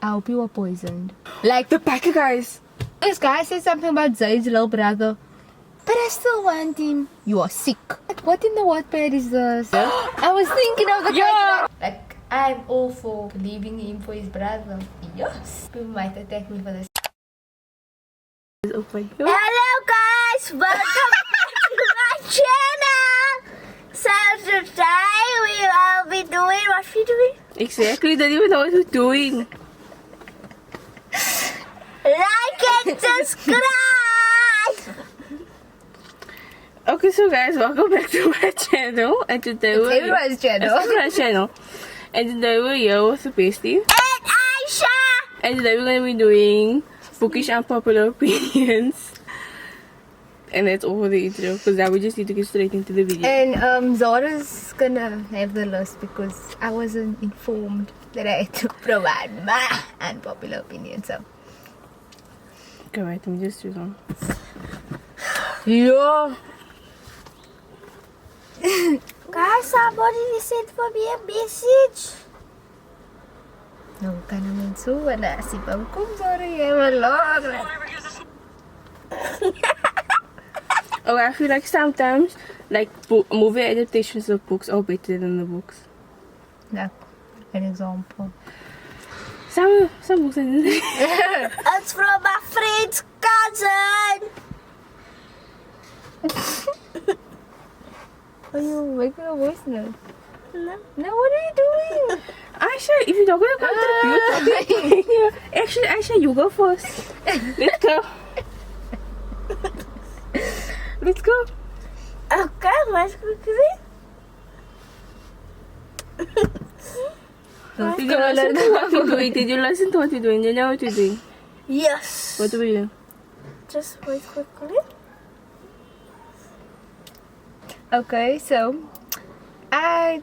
I hope you were poisoned. Like, The packer guys. this guy said something about Zaid's little brother. But I still want him. You are sick. Like, what in the Wattpad is this? I was thinking of the guy. Like, I'm all for leaving him for his brother. Yes. People might attack me for this. Hello guys, welcome back to my channel. So today we will be doing what we doing? Exactly, don't even know what we're doing. Like and subscribe. Okay, so guys, welcome back to my channel. And today we're Everyone's channel. Everyone's channel. And today we're here with the pasty. And Aisha. And today we're gonna be doing bookish unpopular opinions. And that's all for the intro, because now we just need to get straight into the video. And Zara's gonna have the list because I wasn't informed that I had to provide my unpopular opinion. So Okay, wait, let me just choose one. yeah. Guys, somebody sent for me a message. No, ka naman so wala si Pangkum. Sorry, wala. Oh, I feel like sometimes, like, movie adaptations of books are better than the books. Like an example. Some books are It's from my friend's cousin. Are you making a voice note? No. No, what are you doing? Aisha, if you're not gonna contribute, yeah. Actually, Aisha, you go first. Let's go. Let's go. Okay, let's go to it. Did you listen to what you're doing? Did you listen to what you're doing? You know what you're doing? Yes. What do we do? Just wait quickly. Okay, so I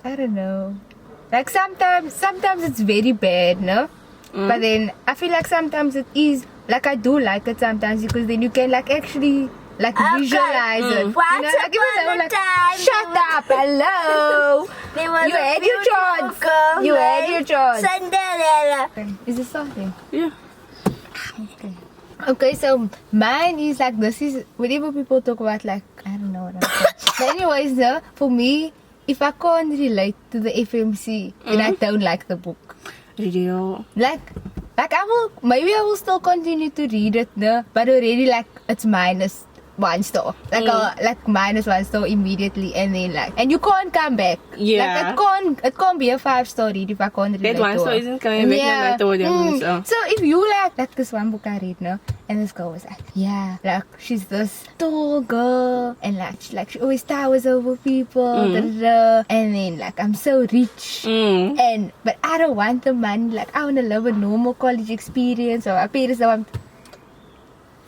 don't know. Like sometimes it's very bad, no? But then I feel like sometimes it is like I do like it sometimes because then you can like actually like visualize it. Once Like, even upon though, a time, shut up, hello. There was You a had your beautiful chance. girl You had your named chance. Cinderella. Is this something? Yeah. Okay, so mine is like this is whenever people talk about like I don't know what I'm saying. But anyways, for me, if I can't relate to the FMC, then I don't like the book. Radio. Like I will still continue to read it, no? But already like it's minus 1 star, like minus 1 star immediately, and then like, and you can't come back. Yeah. Like it can't be a 5-star read if I can't relate That one to star it. isn't coming back no matter what happens. So if you like this one book I read, no, and this girl was like, yeah, like she's this tall girl, and like she always towers over people, da, da, da. And then like I'm so rich, but I don't want the money. Like I want to live a normal college experience, or my parents don't want.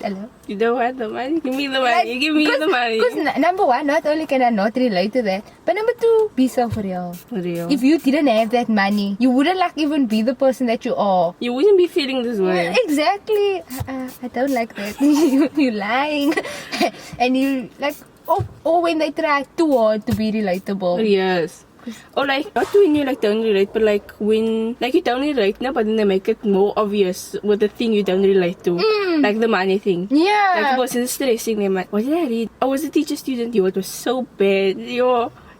Hello? You don't want the money? Give me the money. Like, Give me the money. Because number one, not only can I not relate to that, but number two, be self-real. Real. If you didn't have that money, you wouldn't like even be the person that you are. You wouldn't be feeling this way. Exactly. I don't like that. You're lying. And you like, or when they try too hard to be relatable. Yes. Or like, not when you like don't relate, but like when like you don't relate now, but then they make it more obvious with the thing you don't relate to. Like the money thing. Yeah. Like it wasn't stressing them. Like, what did I read? I was a teacher student. It was so bad.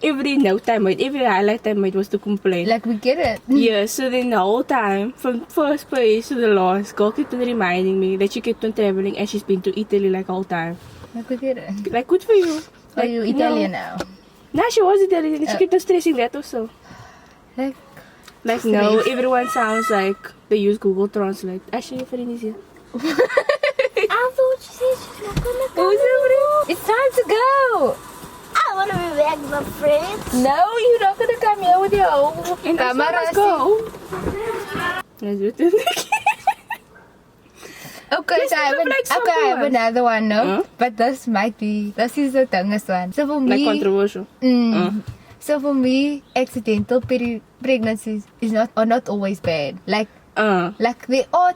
Every note I made, every highlight I made was to complain. Like we get it. Yeah, so then the whole time, from first page to the last, girl kept on reminding me that she kept on traveling and she's been to Italy like all time. Like we get it. Like, good for you. Are Like, you Italian now? No, she was Italian and she kept on stressing that also. Like No, everyone sounds like they use Google Translate. Actually, your friend is here. I thought she said she's not gonna come. It's time to go. I wanna be back with my friends. No, you're not gonna come here with your own And camera. let's go. Let's do it. Okay, Yes, so I look like I have someone. another one, no? Huh? But this is the youngest one. So for Like me, controversial. so for me, accidental pregnancies are not always bad. Like there are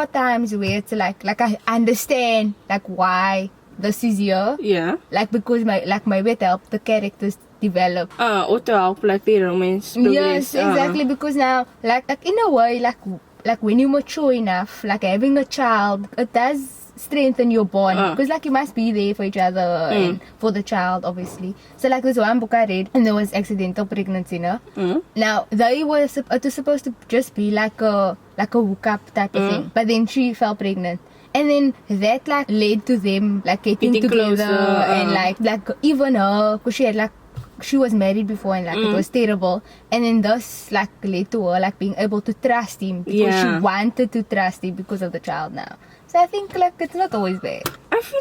times where it's like I understand like why this is here. Yeah. Like because maybe it helped the characters develop. Or to help like the romance progress. Yes, exactly. Because now, like in a way, like when you mature enough, like having a child, it does strengthen your bond because like you must be there for each other and for the child, obviously. So like this one book I read, and there was accidental pregnancy, no? Now it was supposed to just be like a hookup type of thing, but then she fell pregnant. And then that like led to them like getting together closer, and like even her, because she was married before and like it was terrible, and then thus like led to her like being able to trust him because she wanted to trust him because of the child now. So I think like it's not always bad. I feel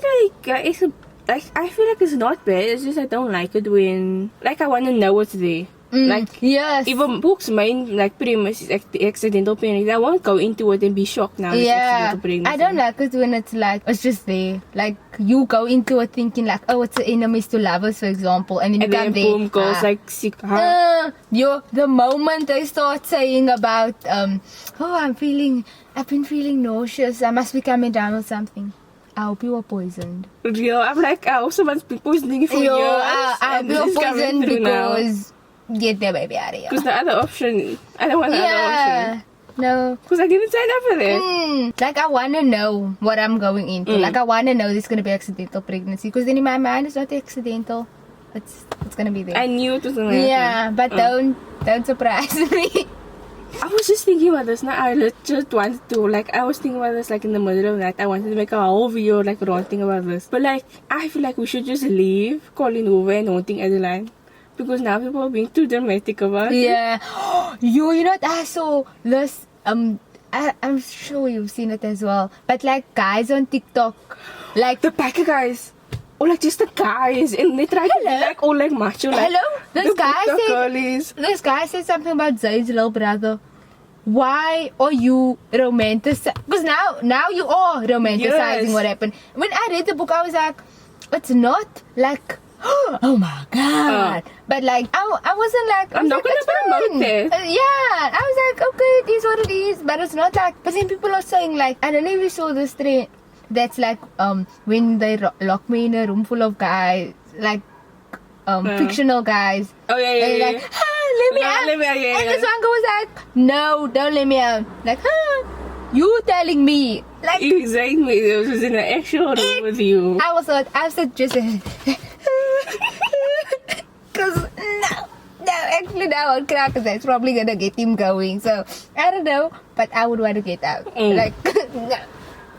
like it's not bad. It's just I don't like it when like I want to know what's there. Like Yes. even books main like premise is accidental pregnancy. I won't go into it and be shocked now. It's accidental pregnancy. I don't like it when it's like it's just there. Like you go into it thinking like, oh, it's enemies to lovers, for example, and then you come there. Boom, goes like sick. The moment they start saying about I've been feeling nauseous, I must be coming down with something. I hope you were poisoned. Real, I'm like, I also must be poisoning for years. I hope you were poisoned because get the baby out of here. Because the other option, I don't want the other option. No. Because I didn't sign up for that. Like I want to know what I'm going into. Like I want to know this is going to be accidental pregnancy. Because then in my mind it's not accidental. It's going to be there. I knew it was going to happen. But don't surprise me. I was just thinking about this now. I just wanted to, like, I was thinking about this, like, in the middle of the night. I wanted to make a whole video, like, ranting about this. But, like, I feel like we should just leave Colleen Hoover and Haunting Adeline. Because now people are being too dramatic about it. Yeah. You know what? I saw this, I'm sure you've seen it as well. But, like, guys on TikTok, like... The packer guys. Or, like, just the guys. And they try to be, like, all, like, macho. Like, Hello? This guy said something about Zaid's little brother. Why are you romanticizing? Because now you are romanticizing what happened. When I read the book, I was like, it's not like, oh my god. But like, I wasn't like, I'm not going to promote it. I was like, okay, it is what it is. But it's not like, but then people are saying like, I don't know if you saw this trend. That's like, when they lock me in a room full of guys, like, fictional guys. Oh, yeah. Like, let me out. And this one was like, no, don't let me out. Like, you telling me. Like, exactly. It was in an actual room with you. I said just, because actually now on crack, that's probably gonna get him going. So, I don't know, but I would want to get out. Like, no.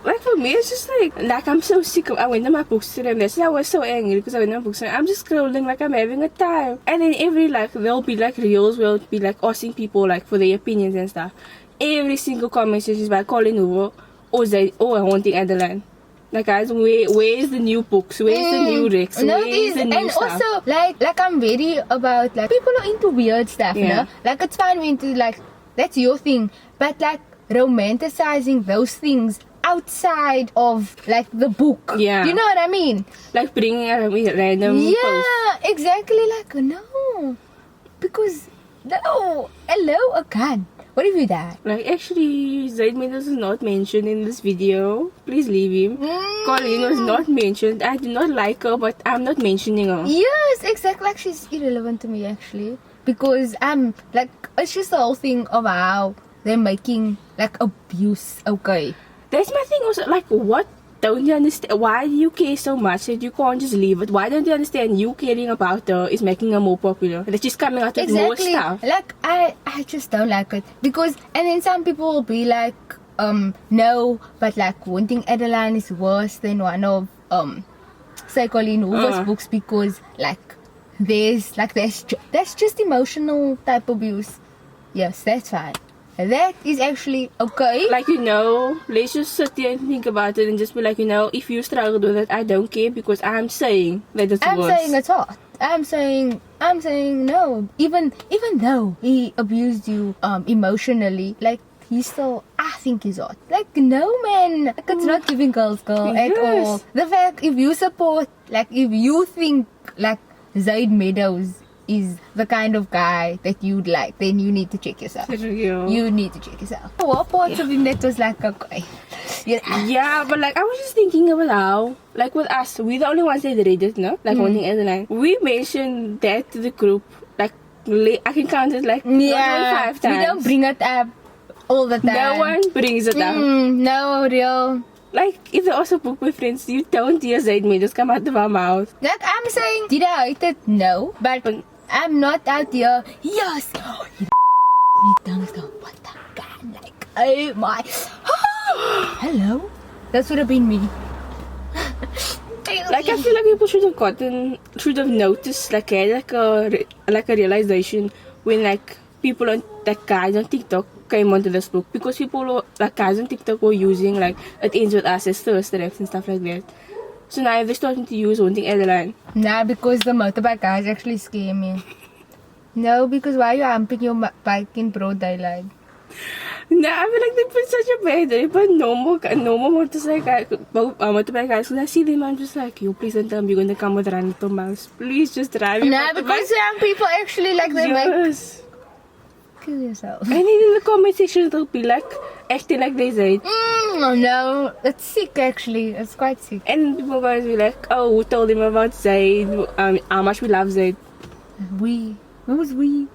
Like for me, it's just like I'm so sick of. I went to my bookstore and I was so angry because I went to my bookstore. I'm just scrolling like I'm having a time, and then every like there'll be like reels where it'll be like asking people like for their opinions and stuff. Every single comment is by Colleen Hoover or Haunting Adeline. Like guys, where's the new books? Where's the new Rex? Where's the new and stuff? Also like I'm very about like people are into weird stuff, you know? Like it's fine when to like that's your thing, but like romanticizing those things outside of like the book, you know what I mean? Like bringing a random post. Exactly. Like no, because hello a gun. What if you die? Like actually, Zaid Mendes is not mentioned in this video. Please leave him. Colleen was not mentioned. I do not like her, but I'm not mentioning her. Yes, exactly. Like she's irrelevant to me actually, because I'm like it's just the whole thing of how they're making like abuse okay. That's my thing also, like, what don't you understand? Why do you care so much that you can't just leave it? Why don't you understand you caring about her is making her more popular? That she's coming out with more stuff. Like, I just don't like it. Because, and then some people will be like, no, but like, Haunting Adeline is worse than one of, say, Colleen Hoover's books because, like, that's just emotional type abuse. Yes, that's fine. That is actually okay. Like, you know, let's just sit there and think about it and just be like, you know, if you struggled with it, I don't care because I'm saying that it's worse. I'm saying it's hot. I'm saying no. Even though he abused you emotionally, like I think he's hot. Like no man, like it's not giving girls at all. The fact if you support, like if you think like Zaid Meadows is the kind of guy that you'd like, then you need to check yourself. You need to check yourself. What parts of him that was like okay? Yeah, but like I was just thinking about how, like with us, we're the only ones that read it, no? Like Haunting Adeline. We mentioned that to the group, like I can count it like not even 5 times. We don't bring it up all the time. No one brings it up. No, real. Like if they're also book with friends, you don't hear Zaid may just come out of our mouth. Like I'm saying, did I hate it? No, but I'm not out here. Yes. What the god? Like, oh my. Hello. That would have been me. Like I feel like people should have noticed, like had like a realization when like people on like guys on TikTok came onto this book, because people like guys on TikTok were using like it ends with us as thirst traps and stuff like that. So now they're starting to use Haunting Adeline. Nah, because the motorbike guys actually scare me. No, because why are you humping your bike in broad daylight? Nah, I feel like they put such a bad rip on normal motorbike guys. When I see them, I'm just like, yo, please don't tell me you're gonna come with random miles. Please just drive your Nah, because some people actually like they make. Kill yourself. And then in the comment section, they'll be like acting like they said. No, it's sick actually. It's quite sick. And people guys be like, oh, who told him about Zaid? How much we love Zaid? We. Who's we?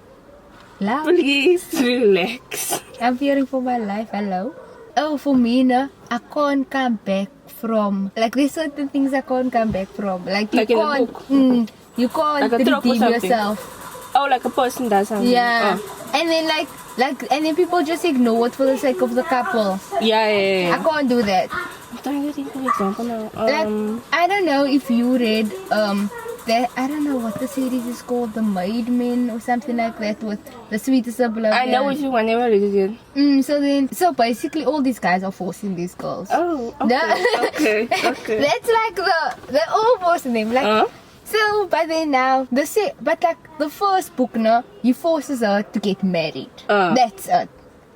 Love. Please relax. I'm fearing for my life. Hello. Oh, for me, no, I can't come back from. Like there's certain things I can't come back from. Like you like can't. You can't like redeem yourself. Oh, like a person does something. Yeah. And then and then people just ignore it for the sake of the couple. Yeah. I can't do that. I'm trying to think of an example now. Like I don't know if you read I don't know what the series is called, The Maid Men or something like that, with the sweetest of love. I know which one. I never read it yet. So basically all these guys are forcing these girls. Oh, okay. Okay. That's like they're all forcing them. Like so, but then now but like the first book, no, he forces her to get married. That's it.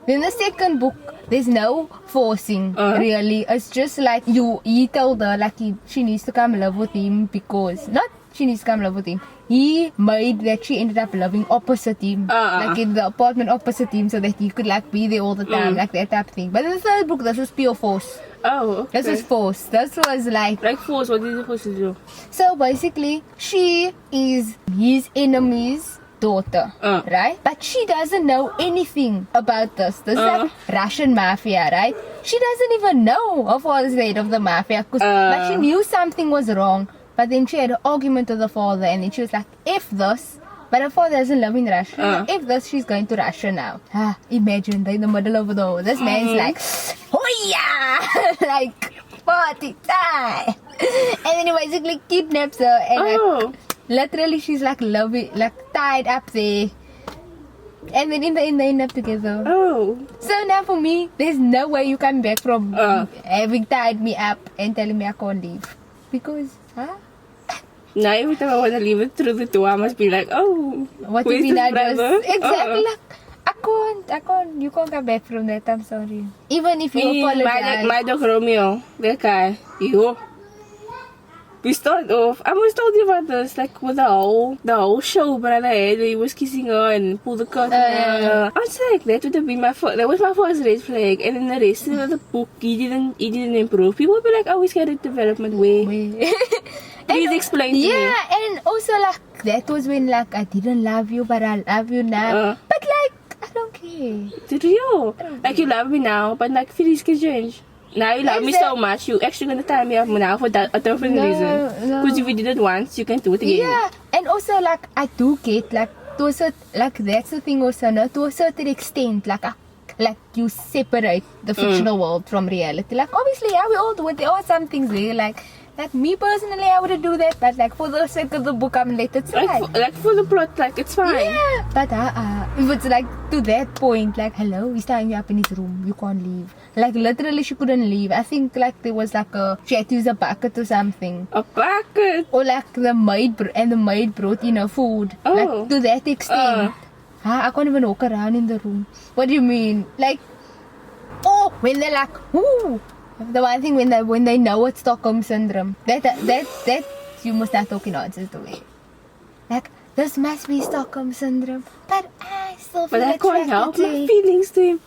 Then the second book, there's no forcing really. It's just like he told her like she needs to come live with him because she needs to come live with him. He made that she ended up living opposite him, like in the apartment opposite him, so that he could like be there all the time, like that type of thing. But in the third book, this was pure force. Oh, okay. This was force. This was like force. What did the force do? So basically, she is his enemy's daughter, right? But she doesn't know anything about this. This is like Russian mafia, right? She doesn't even know her father's the head of the mafia, but she knew something was wrong. But then she had an argument with the father, and then she was like, F this. But her father doesn't live in Russia. If this, she's going to Russia now. Imagine, they're in the middle of the war. This man's like, oh yeah! Like, party time! And then he basically kidnaps her, and like, literally she's like tied up there. And then in the end, they end up together. So now for me, there's no way you come back from having tied me up and telling me I can't leave. Because, now every time I want to leave it through the door, I must be like, oh, what do you mean I just... Exactly, like, I can't, you can't come back from that, I'm sorry. Even if you apologize. My dog Romeo, that guy, we started off, I almost told you about this, like with the whole show brother had, he was kissing her and pulled the curtain. I was like, that would have been that was my first red flag. And then the rest of the book, he didn't improve. People would be like, oh, he's got a development way. Please explain to me. Yeah, and also like, that was when like, I didn't love you, but I love you now. But like, I don't care. Did you? Like, you love me now, but like, feelings can change. Now you love me so much, you actually gonna tie me up now for a different reason. Because if you did it once, you can do it again. Yeah, and also like I do get like to a certain, like that's the thing also, no, to a certain extent, like you separate the fictional world from reality. Like obviously, yeah, we all do it. There are some things there, like me personally, I wouldn't do that, but like for the sake of the book, I'm let it slide. Like for the plot, like it's fine. Yeah, but if it's like to that point, like hello, he's tying you up in his room, you can't leave. Like literally, she couldn't leave. I think like there was like she had to use a bucket or something. A bucket. Or like the maid brought in her food. Like to that extent. I can't even walk around in the room. What do you mean? Like, when they're like, ooh. The one thing when they know it's Stockholm syndrome, that you must not talk in nonsense to me. Like, this must be Stockholm syndrome, but I still feel But I can't help my feelings to him.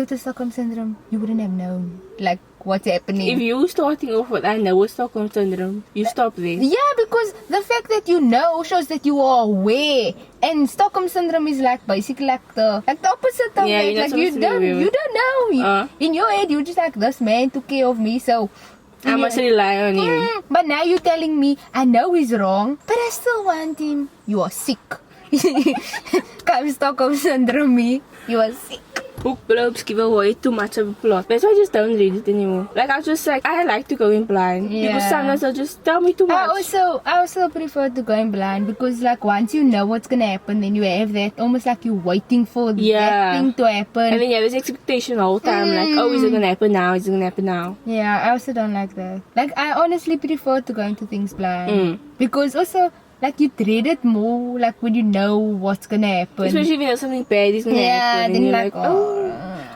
with the Stockholm Syndrome, you wouldn't have known, like, what's happening. If you starting off with, I know, with Stockholm Syndrome, you stop there. Yeah, because the fact that you know shows that you are aware. And Stockholm Syndrome is like basically like the opposite of Yeah, that. you're not Like you supposed to be aware don't with- know. In your head, you're just like, this man took care of me, so I must rely on him. But now you're telling me, I know he's wrong, but I still want him. You are sick. Come Stockholm Syndrome me. You are sick. Book blurbs give away too much of a plot. That's why I just don't read it anymore. Like I just like, I like to go in blind. People Yeah. sometimes they'll just tell me too I much. also prefer to go in blind because like once you know what's gonna happen, then you have that almost like you're waiting for that Yeah. thing to happen. And then yeah, there's expectation the whole time. Like, oh, is it gonna happen now? Is it gonna happen now? Yeah, I also don't like that. Like, I honestly prefer to go into things blind. Because also, like, you dread it more, like, when you know what's gonna happen. Especially when there's something bad is gonna happen. then And you're like,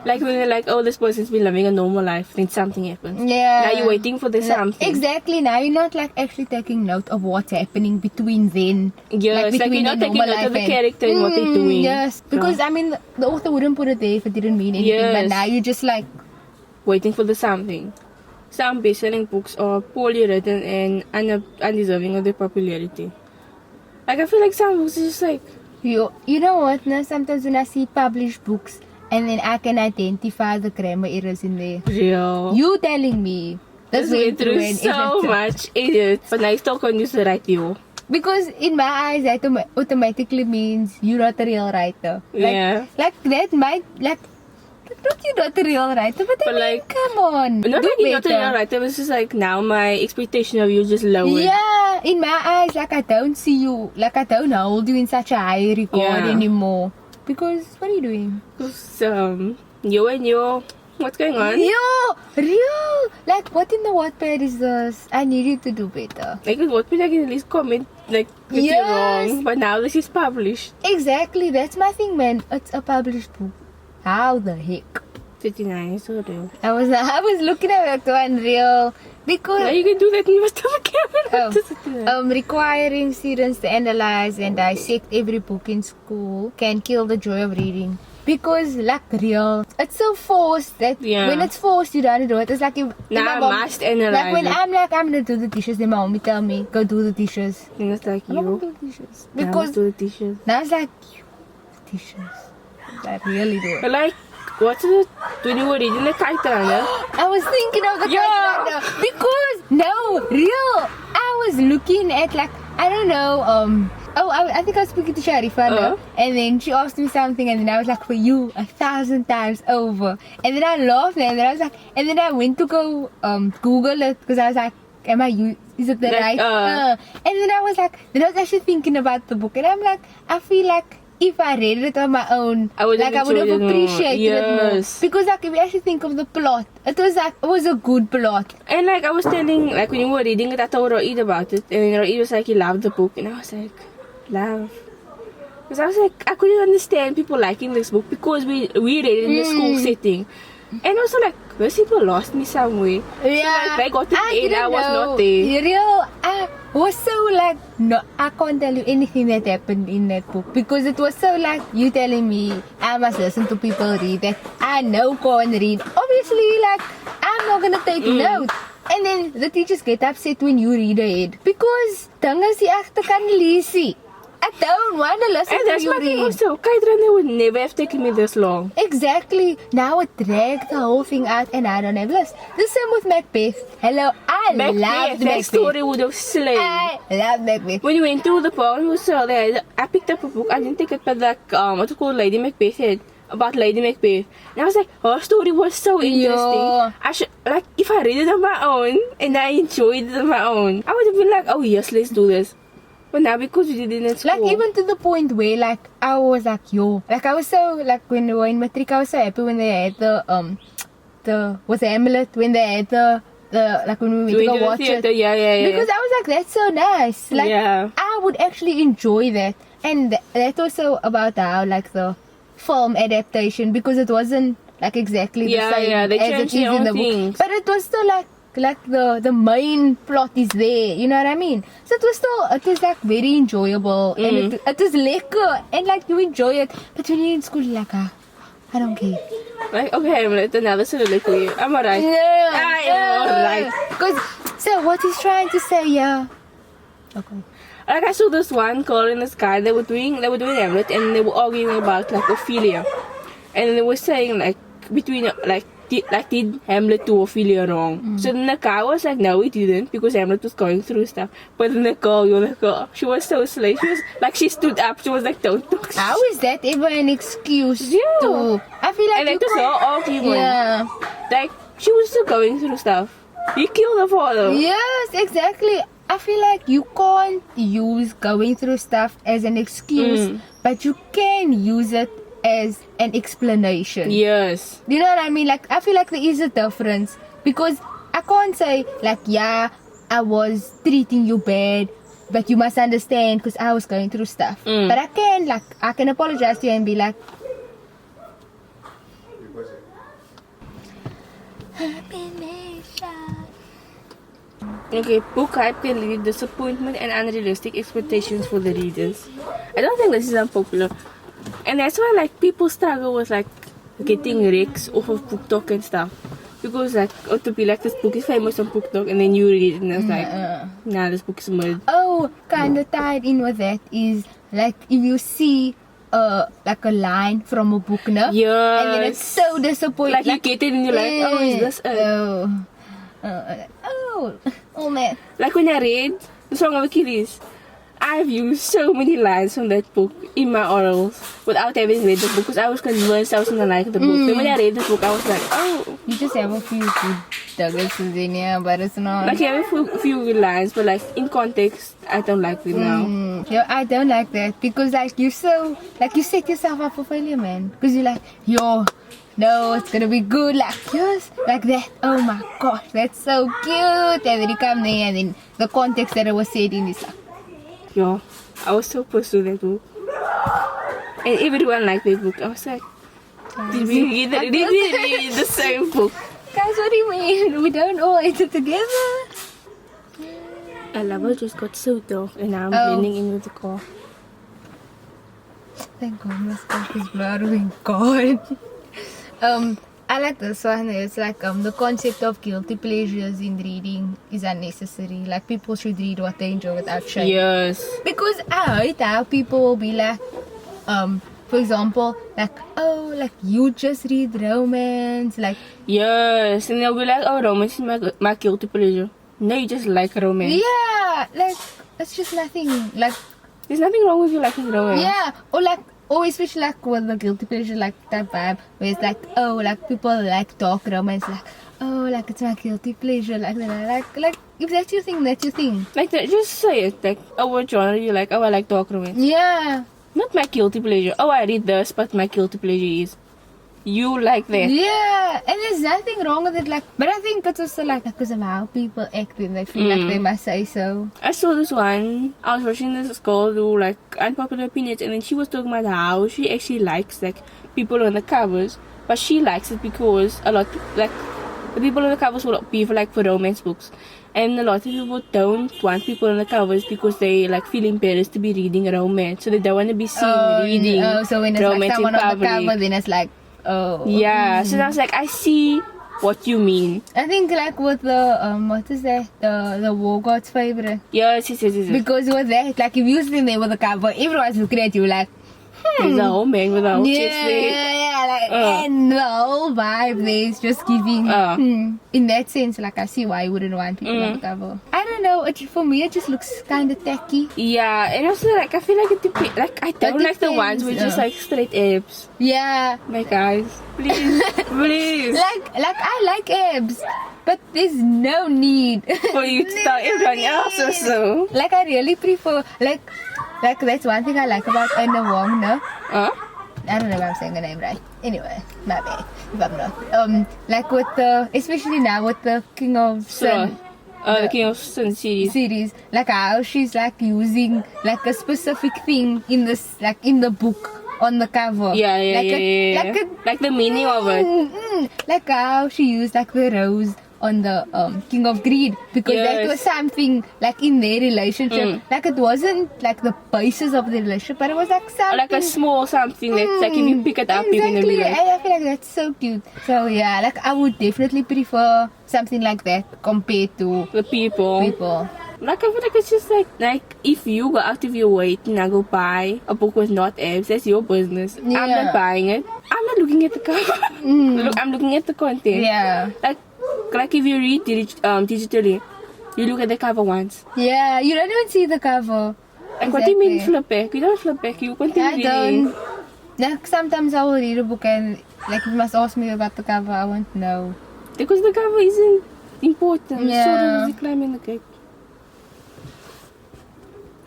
like when they're like, oh, this person's been living a normal life, then something happens. Yeah. Now you're waiting for the something. Exactly. Now you're not, like, actually taking note of what's happening between then. Yes, like you're not taking note of the character and what they're doing. Yes. Because, I mean, the author wouldn't put it there if it didn't mean anything. But Yes. now you're just like, Waiting for the something. Some best-selling books are poorly written and undeserving of their popularity. Like I feel like some books are just like, you know what? Now, sometimes when I see published books, and then I can identify the grammar errors in there. real. You telling me This went through an so editor. much edits, but now you still can't use the right deal. Because in my eyes, that automatically means you're not a real writer. Like, Yeah. Like that might, like, not you're not a real writer, but I mean, like, come on. Not do like you're not a better. real writer, it's just like now my expectation of you just lowered. Yeah, in my eyes, like I don't see you, like I don't hold you in such a high regard Yeah. anymore. Because, what are you doing? Because, what's going on? Real! Like, what in the Wattpad is this? I need you to do better. Like, what would I can at least comment, like, if Yes. you're wrong, but now this is published. Exactly, that's my thing, man. It's a published book. How the heck? 39 is so real. I was looking at that one real because Now you can do that and you must have a camera. requiring students to analyze and dissect every book in school can kill the joy of reading. Because like real, it's so forced that when it's forced you don't do it. It's like if Now my I mom, must analyze like when it. I'm like I'm gonna do the dishes, then my mom will tell me go do the dishes. And it's like I'm not you. gonna do the dishes Now because let's do the t-shirt. now it's like you the dishes. I really do it. But like, what's it? When you were reading the kite runner, I was thinking of the Yeah. kite runner because no, real. I was looking at like I don't know. I think I was speaking to Sharifa now, and then she asked me something, and then I was like, for you 1,000 times over, and then I laughed, and then I was like, and then I went to go Google it because I was like, is it the Like, right? And then I was like, then I was actually thinking about the book, and I'm like, I feel like if I read it on my own, I would have like I would have enjoyed it more. appreciated it more. Yes. Because like if you actually think of the plot, it was a good plot. and like I was telling, like when you were reading it, I told Ro'id about it, and then Ro'id was like, he loved the book, and I was like, love. Because I was like, I couldn't understand people liking this book because we read it in the school setting. And also like, those people lost me somewhere. Yeah, So like, they got to the end, I was not there. I was so like, no, I can't tell you anything that happened in that book because it was so like you telling me I must listen to people read that I know can't read. Obviously, like I'm not gonna take notes. And then the teachers get upset when you read ahead because dinge is die egte kan lees nie. I don't want to listen And to that's you my thing read. also. Kite runner would never have taken me this long. Exactly. Now it dragged the whole thing out and I don't have list. The same with Macbeth. Hello, I loved That Macbeth. story would have slain. I love Macbeth. When you went to the poem, we saw that I picked up a book. I didn't take it, but like what's it called, Lady Macbeth had about Lady Macbeth. And I was like, her story was so interesting. Yeah. I should like if I read it on my own and I enjoyed it on my own, I would have been like, oh yes, let's do this. But now because we did it in school, Like even to the point where like I was like like I was so like when we were in matric I was so happy when they had the was the Hamlet when they had the like when we went to go watch it. Yeah. Because I was like, that's so nice. Like, Yeah. I would actually enjoy that. And that also about how, like, the film adaptation, because it wasn't, like, exactly the same they as it changed is their in own the book. things. But it was still, like the main plot is there. You know what I mean? So it was, like, very enjoyable. And it was lekker. And, like, you enjoy it. But when you're in school, you're like, I don't care. Like, okay, Hamlet, another soliloquy. I'm alright. No, I am alright. Because, so what he's trying to say, yeah. Okay. Like, I saw this one girl and this guy, they were doing Hamlet, and they were arguing about, like, Ophelia. And they were saying, like, between, did Hamlet do Ophelia wrong? So then the guy was like, no, he didn't, because Hamlet was going through stuff. But then the girl, she was so slay. She was, like, she stood up, she was like, don't talk. How is that ever an excuse Yeah. to... I feel like And you that was her argument. Yeah. Like, she was still going through stuff. He killed her father. Yes, exactly. I feel like you can't use going through stuff as an excuse, but you can use it as an explanation. Yes. You know what I mean? Like, I feel like there is a difference, because I can't say, like, yeah, I was treating you bad, but you must understand because I was going through stuff. But I can apologize to you and be like, Okay, book hype can lead to disappointment and unrealistic expectations for the readers. I don't think this is unpopular. And that's why, like, people struggle with, like, getting recs off of BookTok and stuff. Because, like, or to be like, this book is famous on BookTok, and then you read it and it's like, nah, this book is mud. oh, kind of tied in with that is, like, if you see like a line from a book, no? Yes. And then it's so disappointing. Like, you get it and you're like, oh, is this it? Oh man. Like, when I read The Song of Achilles, I've used so many lines from that book in my orals without having read the book, because I was convinced I was gonna like the book. Then when I read the book, I was like, oh. You just have a few good nuggets in there, but it's not. Like, you have a few good lines, but, like, in context, I don't like it now. Yo, I don't like that, because, like, you're so, like, you set yourself up for failure, man. Because you're like, yo, no, it's gonna be good, like, yes, like that. Oh my gosh, that's so cute. And then you come there, and then the context that I was said in is like, Yo, I was so pissed with that book. And everyone liked that book. I was like, did we read the same book? guys, what do you mean? We don't all eat it together? Our level just got so dark, and now I'm blending in with the car. Thank God, my stuff is blurred. Thank God. I like this one. It's like the concept of guilty pleasures in reading is unnecessary. Like, people should read what they enjoy without shame. Yes. Because I hate how people will be like, for example, like, oh, like, you just read romance, like, Yes, and they'll be like, oh, romance is my guilty pleasure. No, you just like romance. yeah, like, it's just nothing, like, There's nothing wrong with you liking romance. yeah, or like, or especially like with the guilty pleasure, like that vibe, where it's like, oh, like, people like dark romance, like, oh, like, it's my guilty pleasure, like, like, if that's your thing, that's your thing. Like, just say it. Like, oh, what genre you like? Oh, I like dark romance. Yeah. Not my guilty pleasure. Oh, I read this, but my guilty pleasure is you like that. Yeah, and there's nothing wrong with it, like, but I think it's also like because of how people act and they feel like they must say so. I saw this one. I was watching this girl do, like, unpopular opinions, and then she was talking about how she actually likes, like, people on the covers, but she likes it because a lot, like, the people on the covers will be for, like, for romance books, and a lot of people don't want people on the covers because they, like, feel embarrassed to be reading romance, so they don't want to be seen reading so when it's like romance someone in on the public. cover, then it's like, oh. Yeah, so I was like, I see what you mean. I think like with the what is that, the War God's favorite, Yes. because with that, like, if you sitting there with the cover, everyone's looking at you like, There's a whole man with a whole chest there. yeah, like, and the whole vibe there is just giving. In that sense, like, I see why you wouldn't want people on the cover. I don't know. For me, it just looks kind of tacky. Yeah, and also, like, I feel like it depends. Like, I don't like the ones with just, like, straight abs. Yeah. My guys, please, please. Like I like abs, but there's no need For you to tell everyone else or so. Like, I really prefer, like that's one thing I like about Anna Wong, no? Huh? I don't know if I'm saying her name right. Anyway, my bad if I'm not. Like with the, especially now with the King of Sun The King of Sun series. like how she's like using like a specific thing in this, like in the book on the cover. Yeah. Like the meaning of it. Like how she used like the rose on the King of Greed, because that Yes. was something like in their relationship. Like it wasn't like the basis of the relationship, but it was like something. Like a small something that's like if you pick it up, you're gonna Exactly, be like, and I feel like that's so cute. So yeah, like I would definitely prefer something like that compared to the people. Like I feel like it's just like if you go out of your way to now go buy a book with not abs, that's your business. I'm Yeah. not buying it. I'm not looking at the cover. Look, I'm looking at the content. Yeah. Like if you read digitally, you look at the cover once. Yeah, you don't even see the cover. Like what do you mean Exactly. flip back? You don't flip back. You continue I reading. don't. Like sometimes I will read a book and like you must ask me about the cover. I won't know. Because the cover isn't important. Yeah. Sort of is climbing the cake.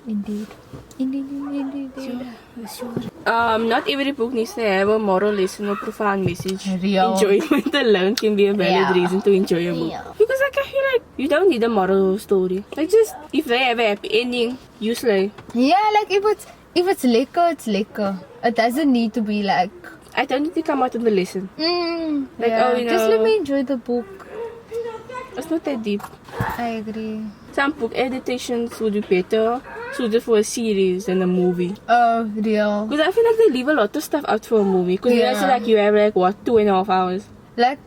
Indeed. Not every book needs to have a moral lesson or profound message. Real. Enjoyment alone can be a valid Yeah. reason to enjoy a book. Yeah. Because like I feel like you don't need a moral story. Like just if they have a happy ending, you slay. Yeah, like if it's liquor, it's liquor. It doesn't need to be like. I don't need to come out of the lesson. Like, yeah. oh, you Just know. let me enjoy the book. It's not that deep. I agree. Some book adaptations would be better suited for a series than a movie. Oh, real. Because I feel like they leave a lot of stuff out for a movie. Because Yeah. also like you have like what 2.5 hours. Like,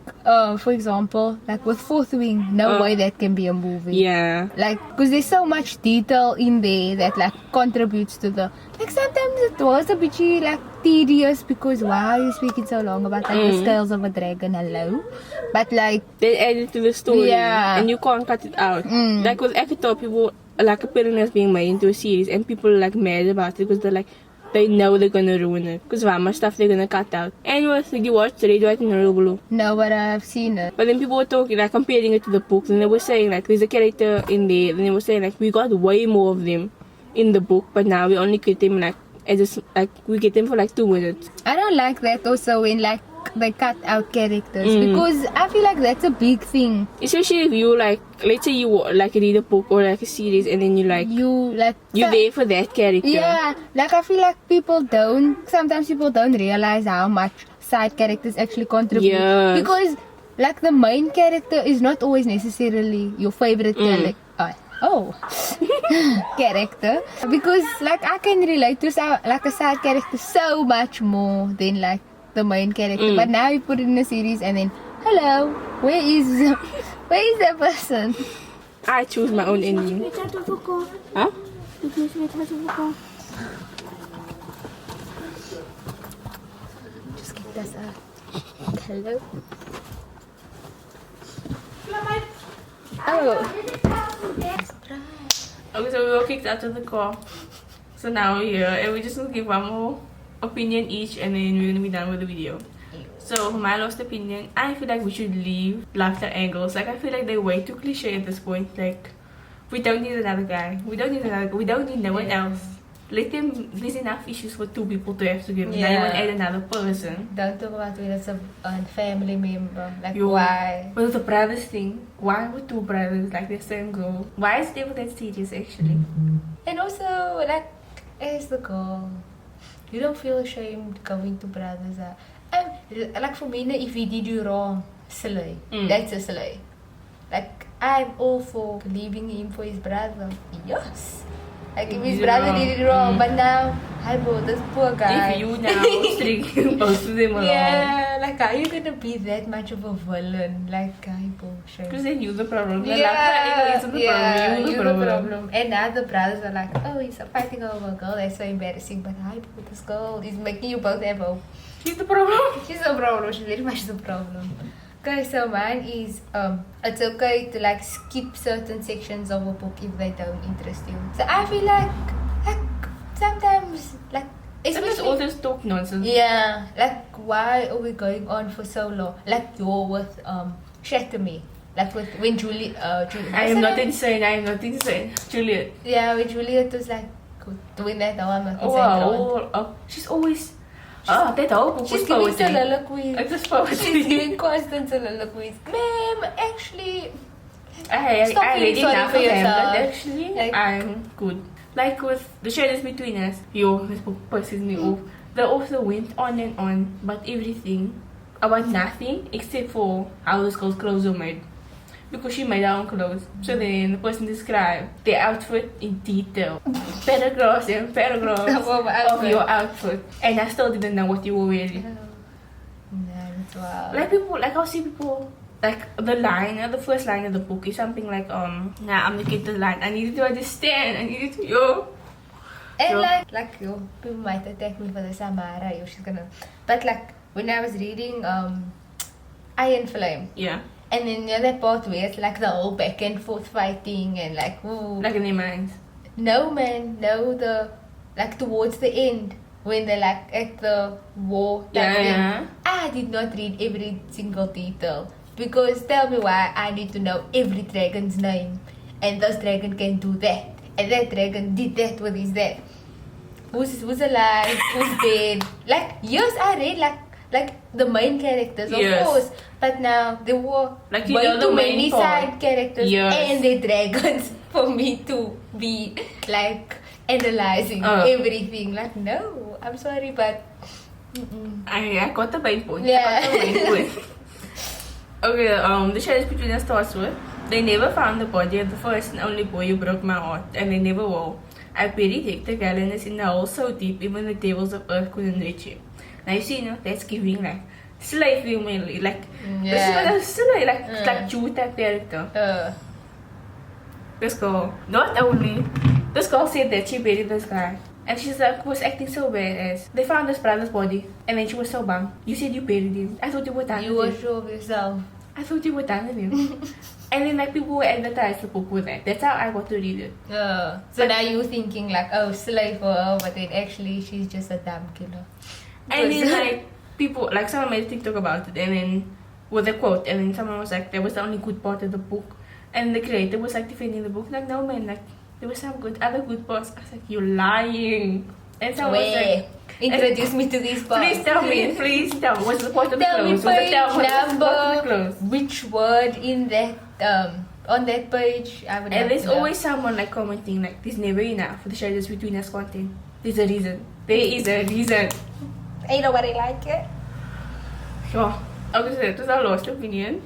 for example, like with Fourth Wing, no way that can be a movie. Yeah. Like, because there's so much detail in there that like contributes to the. Like sometimes it was a bit like tedious because why are you speaking so long about like the scales of a dragon? Hello, but like They add it to the story. Yeah. And you can't cut it out. Like with Avatar, people like a is being made into a series and people are like mad about it because they're like they know they're gonna ruin it because how much stuff they're gonna cut out. And with like you watched Red, White and Blue. no, but I've seen it. But then people were talking like comparing it to the books and they were saying like there's a character in there and they were saying like we got way more of them in the book but now we only get them like we get them for like 2 minutes. I don't like that also when like they cut out characters because I feel like that's a big thing. Especially if you like let's say you like read a book or like a series and then you like you're there for that character. Yeah, like I feel like sometimes people don't realize how much side characters actually contribute. Yes. Because like the main character is not always necessarily your favorite character. Character. Because like I can relate to like a side character so much more than like the main character. But now you put it in a series and then hello, where is that person? I choose my own ending. Huh? Just get us a hello. Oh. Okay, so we were kicked out of the car. So now we're here and we're just gonna give one more opinion each and then we're gonna be done with the video. So for my last opinion, I feel like we should leave laughter angles. Like I feel like they're way too cliche at this point. Like we don't need another guy. We don't need no one else. Let them, there's enough issues for 2 people to have together. Now you want to add another person. Don't talk about when it's a family member. Like Yo, why? Well, the brothers thing. Why would 2 brothers like the same girl? Why is it ever that serious actually? And also like as the girl, you don't feel ashamed going to brothers. Like for me, if he did you wrong, slay. That's a slay. Like I'm all for leaving him for his brother. Yes. Like if his brother did it wrong, but now, hi bro, this poor guy. If you now string both of them along. Yeah, like how you gonna be that much of a villain? Like hi bro, shame. Because then you're the problem. Yeah, you're the problem. And now the brothers are like, oh, he's fighting over a girl. That's so embarrassing. But hi bro, this girl is making you both have hope. She's the problem. She's the problem. She's very much the problem. Okay, so mine is it's okay to like skip certain sections of a book if they don't interest you. So I feel like sometimes like Sometimes authors talk nonsense. yeah, like why are we going on for so long? Like you're with Shatter Me. Like when Juliet I am not insane. Juliet. Yeah, when Juliet was like doing that I'm not insane. Oh, she's always that whole book She's was giving poetry. soliloquies. It was poetry. She's giving constant soliloquies. Ma'am, actually I Stop read feeling sorry enough for of them, yourself. but actually Like- I'm good. Like with The Shadows Between Us, this book pisses me off. The author went on and on about everything, about nothing except for how this girl's clothes are made. because she made her own clothes. So then the person described their outfit in detail. Paragraphs and paragraphs of your outfit. And I still didn't know what you were wearing. That's wild. Like people, like I'll see people, like the first line of the book is something like, nah, I'm the kid to the line. I needed to understand. I needed to, And So- like people might attack me for the Samara, she's gonna. But like when I was reading Iron Flame, Yeah. and then that part where it's like the whole back and forth fighting and like ooh. Like in their minds. No man, no the like towards the end when they're like at the war. type thing. Yeah. I did not read every single detail because tell me why I need to know every dragon's name and this dragon can do that and that dragon did that with his that. Who's alive? Who's dead? Like yes, I read like the main characters of Yes. course, but now there were Like, you way know the too main many part. side characters Yes. and the dragons for me to be like analyzing Oh. everything. Like no, I'm sorry, but I got the main point. Yeah. I got the main point. Okay, the shadows between us starts with, they never found the body of the first and only boy who broke my heart, and they never will. I buried Hector Gallinus in the hole so deep even the devils of earth couldn't reach him. Now you see, that's giving like slave female, like this is what I say, like Jew type character. This girl, not only this girl said that she buried this guy, and she's like was acting so bad as they found this brother's body, and then she was so bummed. You said you buried him. I thought you were done. you with were him. sure of yourself. I thought you were done with him. And then like people would advertise the book with that. That's how I got to read it. So now you're thinking like, oh, slave for her, but then actually she's just a damn killer. And then like people, like someone made a TikTok about it, and then with a quote, and then someone was like, that was the only good part of the book, and the creator was like defending the book, like no man, like there was some other good parts. I was like, you're lying. And someone was like, introduce me to these parts. please tell me, what's the point of the Tell me clothes? What's page the part of the number, clothes? which word in that on that page. I would And like there's to know. always someone like commenting like, there's never enough for the shadows between us content. There's a reason. There is a reason. Ain't nobody like it. Sure. Okay, so that was our last opinion.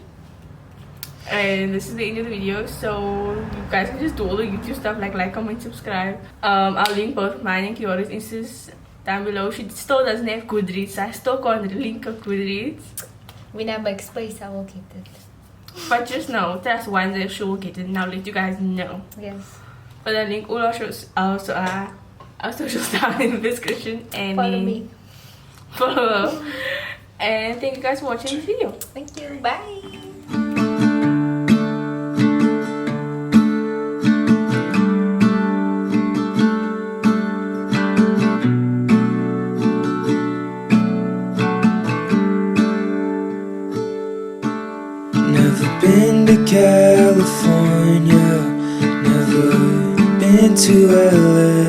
And this is the end of the video. So you guys can just do all the YouTube stuff like, comment, subscribe. I'll link both mine and Kiara's Instas down below. She still doesn't have Goodreads, so I still can't link her Goodreads. When I make space, I will get it. But just know, that's one day she will get it, and I'll let you guys know. Yes. But I'll link all our shows, our socials down in the description. And Follow me. Follow her. And thank you guys for watching this video. Thank you. Bye. Never been to California, never been to LA.